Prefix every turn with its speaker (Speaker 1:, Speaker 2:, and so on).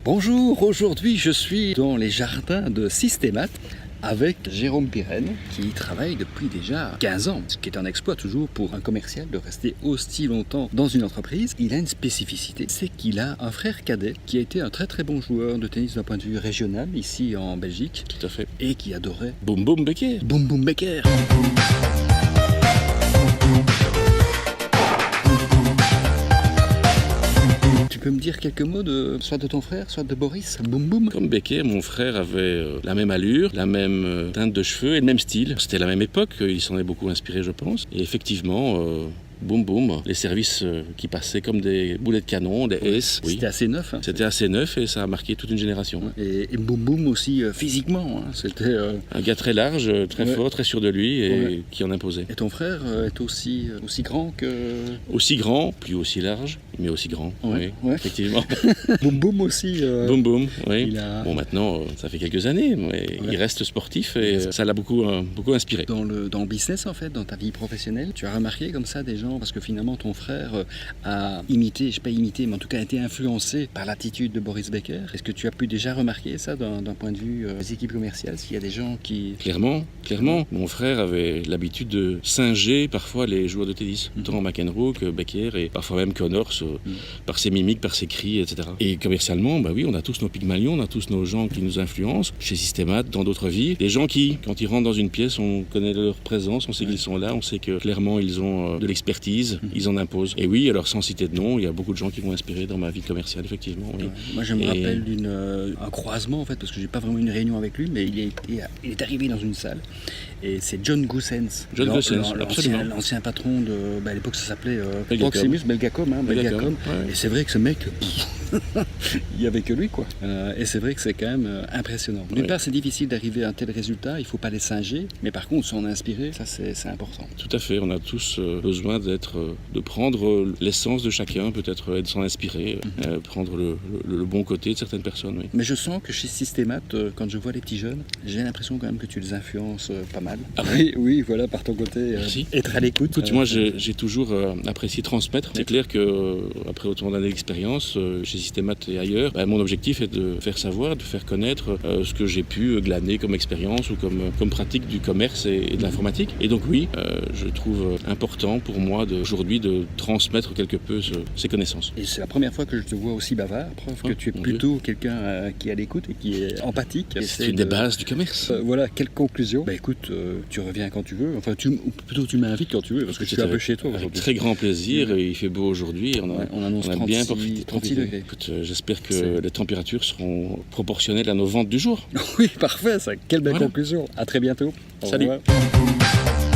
Speaker 1: Bonjour, aujourd'hui je suis dans les jardins de Systémat avec Jérôme Pirenne qui travaille depuis déjà 15 ans, ce qui est un exploit toujours pour un commercial de rester aussi longtemps dans une entreprise. Il a une spécificité, c'est qu'il a un frère cadet qui a été un très très bon joueur de tennis d'un point de vue régional ici en Belgique.
Speaker 2: Tout à fait.
Speaker 1: Et qui adorait
Speaker 2: Boum Boum Becker.
Speaker 1: Boum Boum Becker. Tu peux me dire quelques mots soit de ton frère, soit de Boris Boum Boum?
Speaker 2: Comme Becker, mon frère avait la même allure, la même teinte de cheveux et le même style. C'était la même époque, il s'en est beaucoup inspiré, je pense. Et effectivement, boum boum, les services qui passaient comme des boulets de canon, des S. Oui.
Speaker 1: C'était assez neuf. Hein.
Speaker 2: C'était assez neuf et ça a marqué toute une génération.
Speaker 1: Et boum boum aussi physiquement. Hein. C'était
Speaker 2: un gars très large, très fort, très sûr de lui et qui en imposait.
Speaker 1: Et ton frère est aussi grand que...
Speaker 2: Aussi grand, plus aussi large, mais aussi grand.
Speaker 1: Ouais.
Speaker 2: Oui, effectivement.
Speaker 1: Boum boum aussi.
Speaker 2: Boum boum, oui.
Speaker 1: Bon,
Speaker 2: maintenant, ça fait quelques années, mais il reste sportif et ça l'a beaucoup inspiré.
Speaker 1: Dans le business, en fait, dans ta vie professionnelle, tu as remarqué comme ça des gens, parce que finalement ton frère a imité, je ne sais pas imité, mais en tout cas a été influencé par l'attitude de Boris Becker. Est-ce que tu as pu déjà remarquer ça d'un point de vue des équipes commerciales, s'il y a des gens qui...
Speaker 2: Clairement. Mon frère avait l'habitude de singer parfois les joueurs de tennis, tant McEnroe que Becker et parfois même Connors, par ses mimiques, par ses cris, etc. Et commercialement, bah oui, on a tous nos Pygmalions, on a tous nos gens qui nous influencent, chez Systémat, dans d'autres vies. Des gens qui, quand ils rentrent dans une pièce, on connaît leur présence, on sait qu'ils sont là, on sait que clairement ils ont de l'expertise, ils en imposent. Et oui, alors sans citer de nom, il y a beaucoup de gens qui vont inspirer dans ma vie commerciale, effectivement. Oui.
Speaker 1: Moi je me rappelle d'un croisement en fait, parce que j'ai pas vraiment une réunion avec lui, mais il est arrivé dans une salle. Et c'est John Goossens, l'ancien patron de, à l'époque ça s'appelait Proximus, Belgacom. Ouais. Et c'est vrai que ce mec, il n'y avait que lui quoi. Et c'est vrai que c'est quand même impressionnant. D'une part c'est difficile d'arriver à un tel résultat, il ne faut pas les singer, mais par contre s'en inspirer, ça c'est important.
Speaker 2: Tout à fait, on a tous besoin de prendre l'essence de chacun, peut-être de s'en inspirer, prendre le bon côté de certaines personnes. Oui.
Speaker 1: Mais je sens que chez Systémat, quand je vois les petits jeunes, j'ai l'impression quand même que tu les influences pas mal.
Speaker 2: Ah
Speaker 1: oui, voilà, par ton côté, être à l'écoute.
Speaker 2: Écoute, moi j'ai toujours apprécié transmettre. C'est clair qu'après autant d'années d'expérience, chez Systémat et ailleurs, mon objectif est de faire savoir, de faire connaître ce que j'ai pu glaner comme expérience ou comme pratique du commerce et de l'informatique. Et donc oui, je trouve important pour moi aujourd'hui de transmettre quelque peu ces connaissances.
Speaker 1: Et c'est la première fois que je te vois aussi bavard, preuve que tu es plutôt quelqu'un qui est à l'écoute et qui est empathique.
Speaker 2: C'est une des bases du commerce.
Speaker 1: Voilà, quelle conclusion. Écoute, tu reviens quand tu veux, enfin plutôt tu m'invites quand tu veux, parce que tu es un peu chez toi aujourd'hui.
Speaker 2: Avec très grand plaisir, il fait beau aujourd'hui,
Speaker 1: on annonce 36 degrés.
Speaker 2: Écoute, j'espère que les températures seront proportionnelles à nos ventes du jour.
Speaker 1: Oui, parfait, ça. Quelle belle conclusion. À très bientôt.
Speaker 2: Salut.
Speaker 1: Au revoir.